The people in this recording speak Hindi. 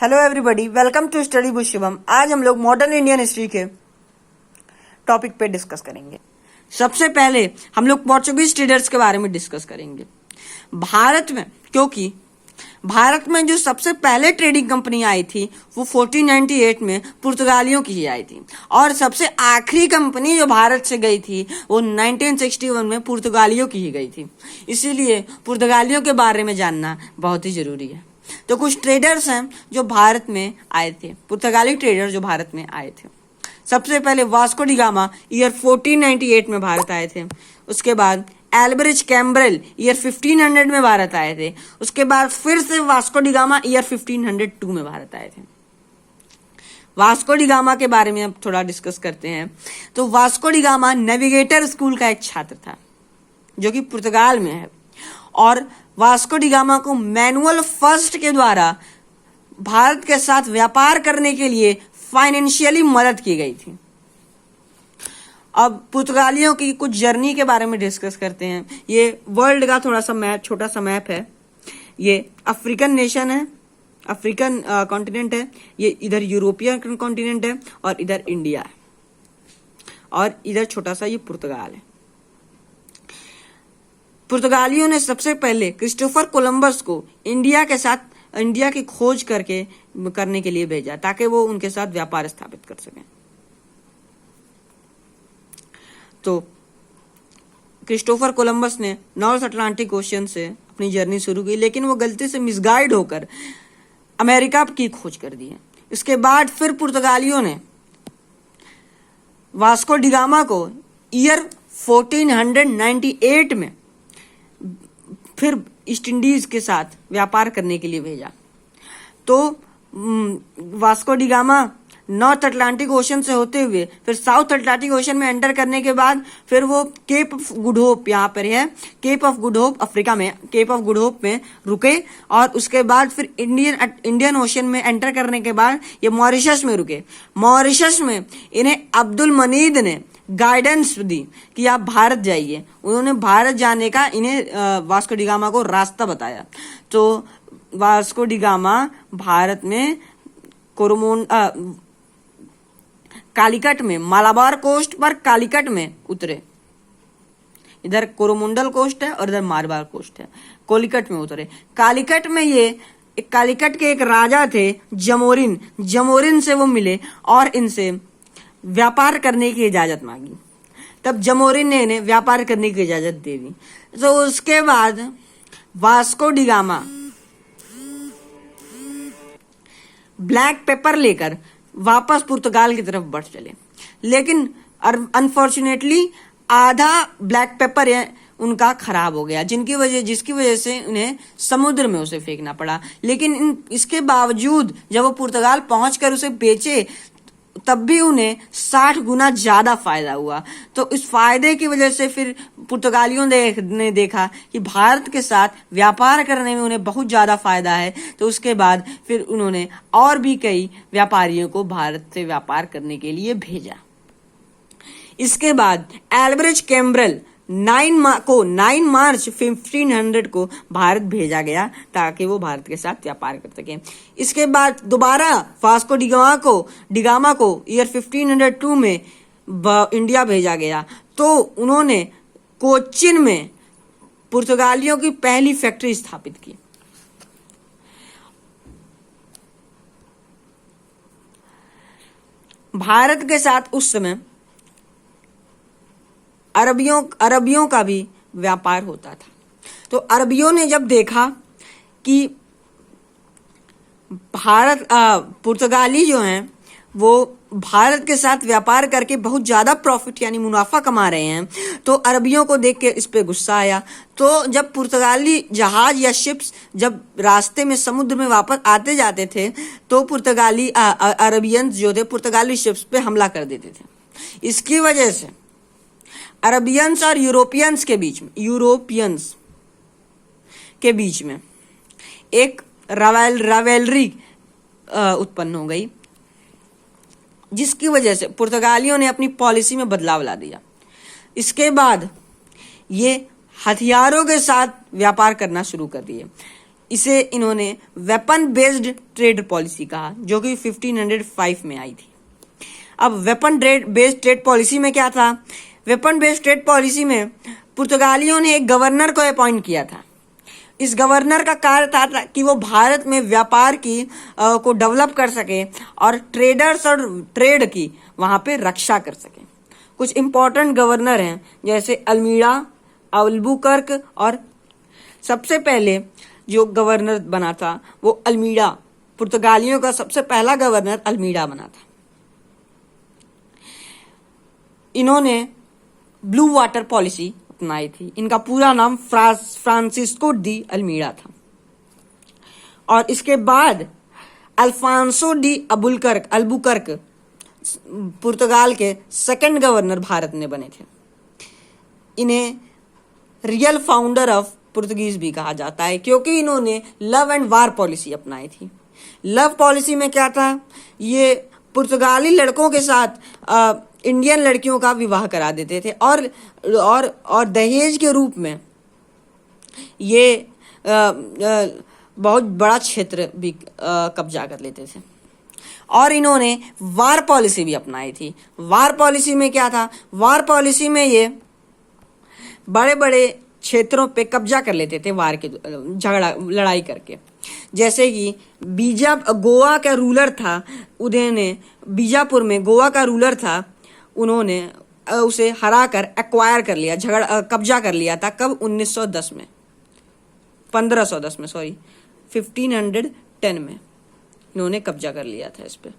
Hello everybody, welcome to study with Shivam. आज हम लोग मॉडर्न इंडियन हिस्ट्री के टॉपिक पे डिस्कस करेंगे। सबसे पहले हम लोग पोर्चुगीज ट्रेडर्स के बारे में डिस्कस करेंगे। भारत में, क्योंकि भारत में जो सबसे पहले ट्रेडिंग कंपनी आई थी वो 1498 में पुर्तगालियों की ही आई थी, और सबसे आखिरी कंपनी जो भारत से गई थी वो 1961 में पुर्तगालियों की ही गई थी। इसीलिए पुर्तगालियों के बारे में जानना बहुत ही जरूरी है। तो कुछ ट्रेडर्स हैं जो भारत में आए थे, पुर्तगाली ट्रेडर जो भारत में आए थे। सबसे पहले वास्को डी गामा ईयर 1498 में भारत आए थे। उसके बाद एल्बरिज कैम्ब्रेल ईयर 1500 में भारत आए थे। उसके बाद फिर से वास्को डी गामा ईयर 1502 में भारत आए थे। वास्को डी गामा के बारे में अब थोड़ा डिस्कस करते हैं। तो Vasco D gamma navigator school का एक छात्र था जो कि पुर्तगाल में है, और वास्को डी गामा को मैनुअल फर्स्ट के द्वारा भारत के साथ व्यापार करने के लिए फाइनेंशियली मदद की गई थी। अब पुर्तगालियों की कुछ जर्नी के बारे में डिस्कस करते हैं। ये वर्ल्ड का थोड़ा सा मैप, छोटा सा मैप है। ये अफ्रीकन नेशन है, अफ्रीकन कॉन्टिनेंट है। ये इधर यूरोपियन कॉन्टिनेंट है, और इधर इंडिया है, और इधर छोटा सा ये पुर्तगाल है। पुर्तगालियों ने सबसे पहले क्रिस्टोफर कोलंबस को इंडिया की खोज करने के लिए भेजा ताकि वो उनके साथ व्यापार स्थापित कर सकें। तो क्रिस्टोफर कोलंबस ने नॉर्थ अटलांटिक ओशन से अपनी जर्नी शुरू की, लेकिन वो गलती से मिसगाइड होकर अमेरिका की खोज कर दी है। इसके बाद फिर पुर्तगालियों ने वास्को डी गामा को ईयर 1498 में फिर ईस्ट इंडीज के साथ व्यापार करने के लिए भेजा। तो Vasco D gamma north Atlantic ocean से होते हुए फिर साउथ अटलांटिक ओशन में एंटर करने के बाद फिर वो केप ऑफ गुड होप, यहाँ पर है Cape of Good Hope, Africa में केप ऑफ गुड होप में रुके, और उसके बाद फिर इंडियन ओशन में एंटर करने के बाद ये मॉरिशस में रुके। मॉरिशस में इन्हें अब्दुल मनीद ने गाइडेंस दी कि आप भारत जाइए। उन्होंने भारत जाने का इन्हें वास्को डी गामा को रास्ता बताया। तो वास्को डी गामा भारत में कालीकट में, मालाबार कोस्ट पर कालीकट में उतरे। इधर कोरोमंडल कोस्ट है और इधर मालाबार कोस्ट है। कालीकट में उतरे। कालीकट में कालीकट के एक राजा थे जमोरिन से वो मिले और इनसे व्यापार करने की इजाजत मांगी। तब जमोरिन ने इन्हें व्यापार करने की इजाजत दे दी। तो उसके बाद Vasco D gamma black pepper लेकर वापस पुर्तगाल की तरफ बढ़ चले, लेकिन अनफॉर्चुनेटली आधा ब्लैक पेपर उनका खराब हो गया, जिसकी वजह से उन्हें समुद्र में उसे फेंकना पड़ा। लेकिन इसके बावजूद जब वो पुर्तगाल पहुंचकर उसे बेचे तब भी उन्हें 60 गुना ज्यादा फायदा हुआ। तो इस फायदे की वजह से फिर पुर्तगालियों ने देखा कि भारत के साथ व्यापार करने में उन्हें बहुत ज्यादा फायदा है। तो उसके बाद फिर उन्होंने और भी कई व्यापारियों को भारत से व्यापार करने के लिए भेजा। इसके बाद एल्बरिज कैम्ब्रेल 9 मार्च 1500 को भारत भेजा गया ताकि वो भारत के साथ व्यापार कर सके। इसके बाद दोबारा वास्को डी गामा को ईयर 1502 में इंडिया भेजा गया। तो उन्होंने कोचिन में पुर्तगालियों की पहली फैक्ट्री स्थापित की। भारत के साथ उस समय अरबियों का भी व्यापार होता था। तो अरबियों ने जब देखा कि पुर्तगाली जो हैं वो भारत के साथ व्यापार करके बहुत ज्यादा प्रॉफिट यानी मुनाफा कमा रहे हैं, तो अरबियों को देख के इस पे गुस्सा आया। तो जब पुर्तगाली जहाज या शिप्स जब रास्ते में समुद्र में वापस आते जाते थे तो पुर्तगाली अरबियंस जो थे पुर्तगाली शिप्स पे हमला कर देते थे। इसकी वजह से अरबियंस और यूरोपियंस के बीच में एक रावेलरी उत्पन्न हो गई, जिसकी वजह से पुर्तगालियों ने अपनी पॉलिसी में बदलाव ला दिया। इसके बाद ये हथियारों के साथ व्यापार करना शुरू कर दिए। इसे इन्होंने वेपन बेस्ड ट्रेड पॉलिसी कहा, जो कि 1505 में आई थी। अब वेपन बेस्ड ट्रेड पॉलिसी में क्या था? वेपन बेस्ड ट्रेड पॉलिसी में पुर्तगालियों ने एक गवर्नर को अपॉइंट किया था। इस गवर्नर का कार्य था कि वो भारत में व्यापार की को डेवलप कर सके और ट्रेडर्स और ट्रेड की वहां पे रक्षा कर सके। कुछ इंपॉर्टेंट गवर्नर हैं जैसे अल्मीड़ा, अल्बुकर्क, और सबसे पहले जो गवर्नर बना था वो अल्मीड़ा, पुर्तगालियों का सबसे पहला गवर्नर अल्मीड़ा बना था। इन्होंने ब्लू वाटर पॉलिसी अपनाई थी। इनका पूरा नाम फ्रांसिस्को डी अल्मीड़ा था। और इसके बाद अल्फांसो डी अल्बुकर्क पुर्तगाल के सेकंड गवर्नर भारत में बने थे। इन्हें रियल फाउंडर ऑफ पुर्तगीज भी कहा जाता है, क्योंकि इन्होंने लव एंड वार पॉलिसी अपनाई थी। लव पॉलिसी में क्या था? ये पुर्तगाली लड़कों के साथ इंडियन लड़कियों का विवाह करा देते थे और दहेज के रूप में ये बहुत बड़ा क्षेत्र भी कब्जा कर लेते थे। और इन्होंने वार पॉलिसी भी अपनाई थी। वार पॉलिसी में क्या था? वार पॉलिसी में ये बड़े बड़े क्षेत्रों पे कब्जा कर लेते थे वार के लड़ाई करके। जैसे कि गोवा का रूलर था, उन्होंने बीजापुर में गोवा का रूलर था, उन्होंने उसे हराकर एक्वायर कर लिया, कब्जा कर लिया था। कब? 1510 में 1510 में 1510 में इन्होंने कब्जा कर लिया था इस पे।